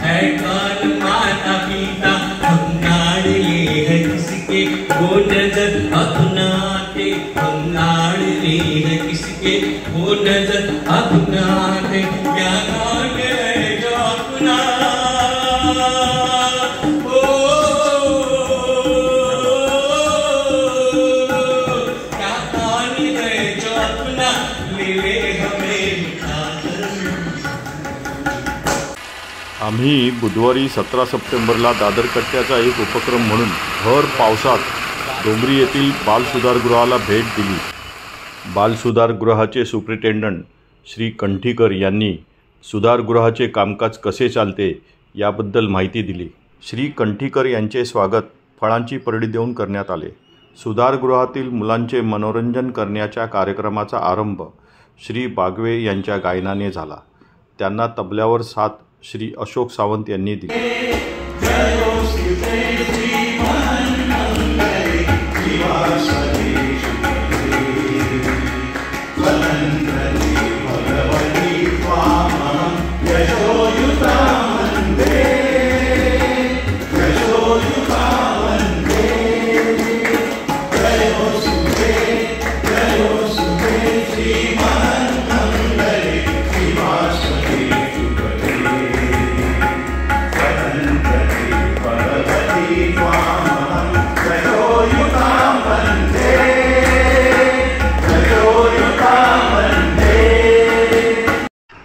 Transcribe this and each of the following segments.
है कौन माता पिता हम लाडले है किसके वो नजर अपना के हम लाडले है किसके वो नजर अपना के क्या कौन है जो अपना आम्ही बुधवारी 17 सप्टेंबरला दादर कट्ट्याचा एक उपक्रम म्हणून भर पावसात डोंगरी येथील बालसुधारगृहाला भेट दिली। बालसुधारगृहाचे सुप्रिटेंडंट श्री कंठीकर यांनी सुधारगृहाचे कामकाज कसे चालते याबद्दल माहिती दिली। श्री कंठीकर यांचे स्वागत फळांची परडी देऊन करण्यात आले। सुधारगृहातील मुलांचे मनोरंजन करण्याच्या कार्यक्रमाचा आरंभ श्री बागवे यांच्या गायनाने झाला। त्यांना तबल्यावर साथ श्री अशोक सावंत यांनी दिली।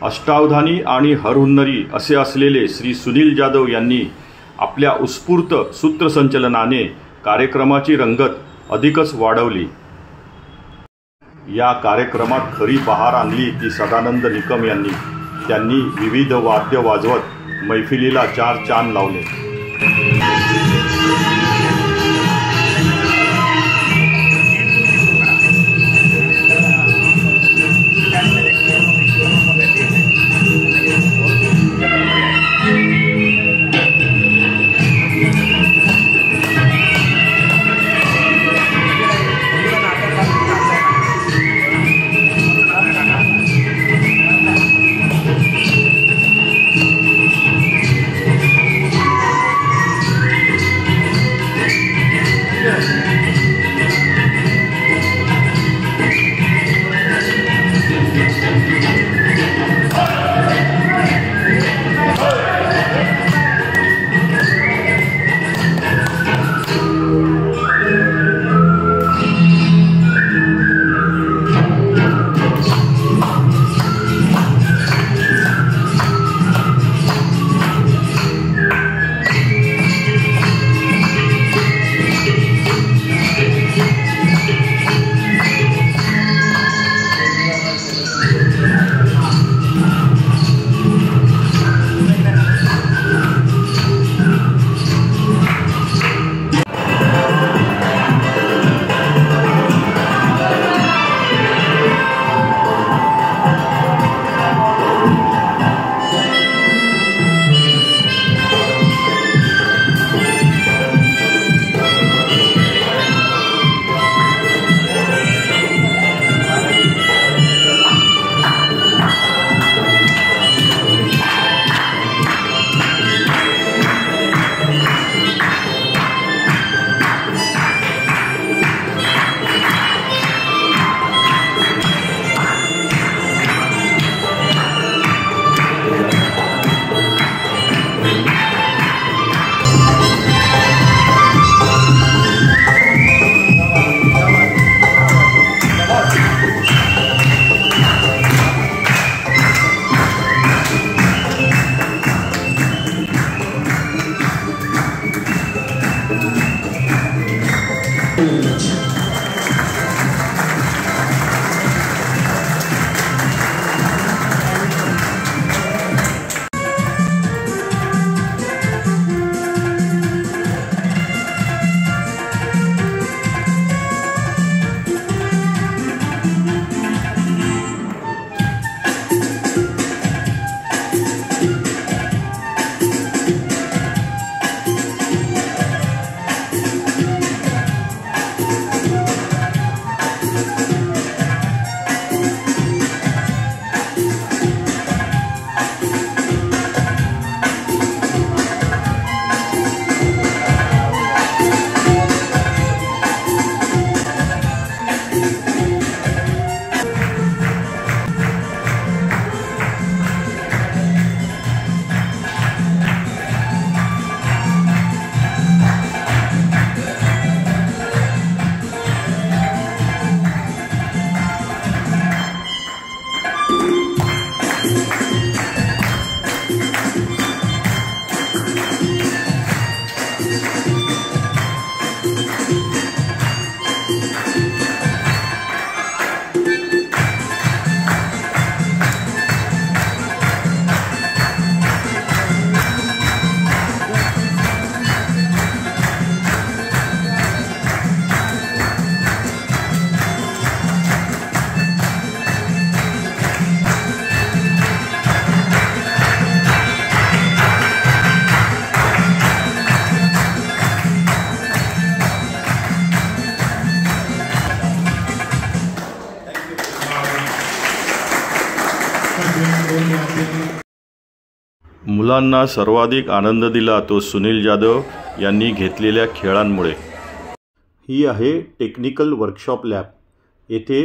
अष्टावधानी आणि हरहुन्नरी असे असलेले श्री सुनील जाधव यांनी आपल्या उत्स्फूर्त सूत्रसंचलनाने कार्यक्रमाची रंगत अधिकच वाढवली। या कार्यक्रमात खरी बहार आणली ती सदानंद निकम यांनी। त्यांनी विविध वाद्य वाजवत मैफिलीला चार चांद लावले। मुलांना सर्वाधिक आनंद दिला तो सुनील जाधव यांनी घेतलेल्या खेळांमुळे। ही आहे टेक्निकल वर्कशॉप लॅब। येथे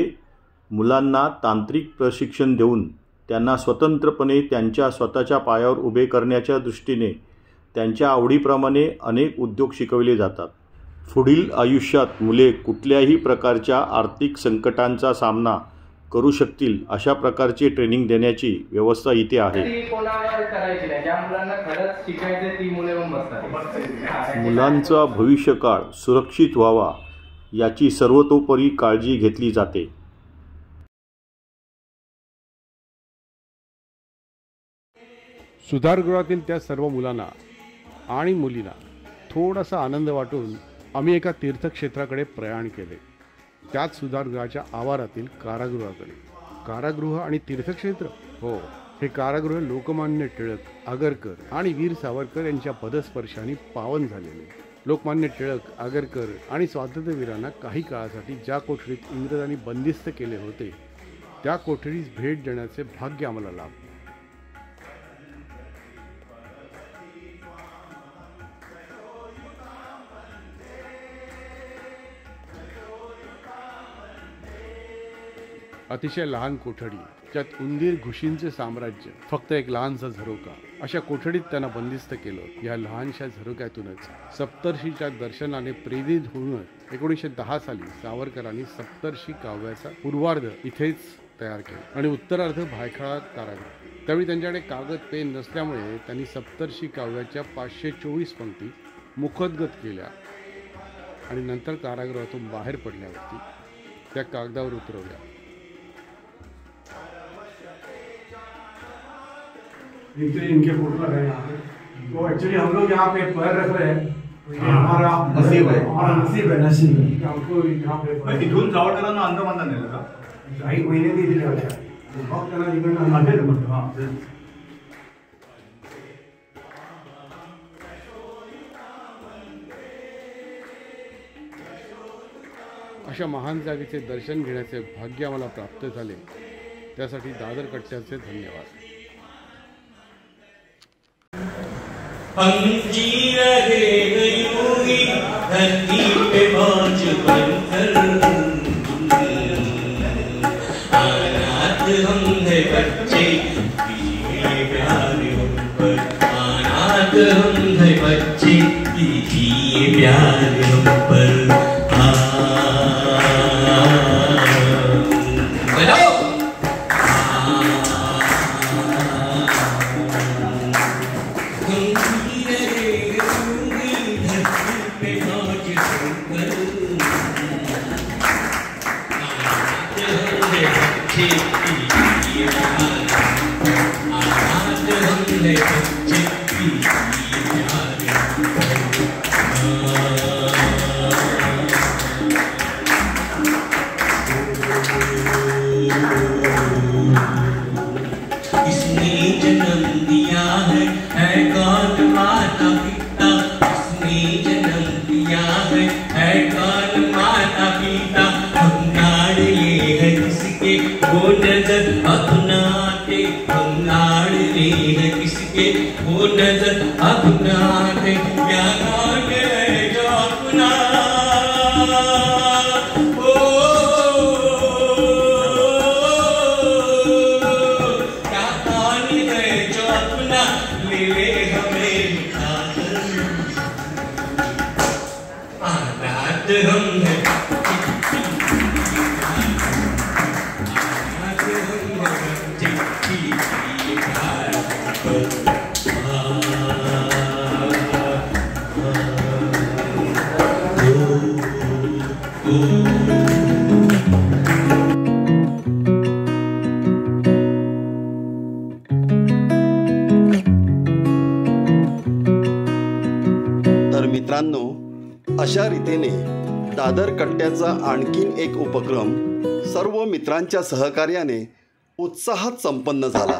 मुलांना तांत्रिक प्रशिक्षण देऊन त्यांना स्वतंत्रपणे त्यांच्या स्वतःच्या पायावर उभे करण्याच्या दृष्टीने त्यांच्या आवडीप्रमाणे अनेक उद्योग शिकवले जातात। पुढील आयुष्यात मुले कुठल्याही प्रकारच्या आर्थिक संकटांचा सामना करू शकतील अशा प्रकारची ट्रेनिंग देण्याची व्यवस्था इथे आहे। मुलांचा भविष्यकाळ सुरक्षित व्हावा याची सर्वतोपरी काळजी घेतली जाते। सुधारगृहातील त्या सर्व मुलांना आणि मुलींना थोडासा आनंद वाटून आम्ही एका तीर्थक्षेत्राकडे प्रयाण केले। त्याच सुधारगृहाच्या आवारातील कारागृहाकडे। कारागृह आणि तीर्थक्षेत्र, हो, हे कारागृह लोकमान्य टिळक, आगरकर आणि वीर सावरकर यांच्या पदस्पर्शाने पावन झालेले। लोकमान्य टिळक, आगरकर आणि स्वातंत्र्यवीरांना काही काळासाठी ज्या कोठडीत इंग्रजांनी बंदिस्त केले होते त्या कोठडीस भेट देण्याचे भाग्य आम्हाला लाभले। अतिशय लहान कोठडी, त्यात उंदीर घुशींचे साम्राज्य, फक्त एक लहानसा झरोका, अशा कोठडीत त्यांना बंदिस्त केलं। या लहानशा झरोक्यातूनच सप्तर्षीच्या दर्शनाने प्रेरित होऊनच 1910 साली सावरकरांनी सप्तर्षी काव्याचा पूर्वार्ध इथेच तयार केला आणि उत्तरार्ध भायखळा कारागृह। त्यावेळी त्यांच्याकडे कागद पेन नसल्यामुळे त्यांनी सप्तर्षी काव्याच्या 524 पंक्ती मुखोद्गत केल्या आणि नंतर कारागृहातून बाहेर पडल्यावरती त्या कागदावर उतरवल्या। इनके फोटो लगाए यहाँ पे, तो एक्चुअली हम लोग यहाँ पे पैर रख रहे हैं। हमारा नसीब है, हमारा नसीब है, नसीब है कि हमको यहाँ पे तिथून सावरकरांना अंदमान नेलं का? 2.5 महिने दिले होते। मग त्यांना इकडनं आणले म्हणतो। हां, अशा महान जागेचे दर्शन घेण्याचे भाग्य आम्हाला प्राप्त झाले, त्यासाठी दादर कट्ट्याचे धन्यवाद। हम जी रहे यूं ही धरती पे बोझ बनकर, अनाथ हम है बच्चे दीजिए प्यार हम पर, अनाथ हम है बच्चे दीजिए प्यार हम पर। वो नजर अपना है क्या कान है जो अपना, ओ क्या कान है जो अपना ले ले हमें खाकर, आजाद हम है मित्रांनो, अशा रीतीने दादर कट्ट्याचा आणखीन एक उपक्रम सर्व मित्रांच्या सहकार्याने उत्साहात संपन्न झाला।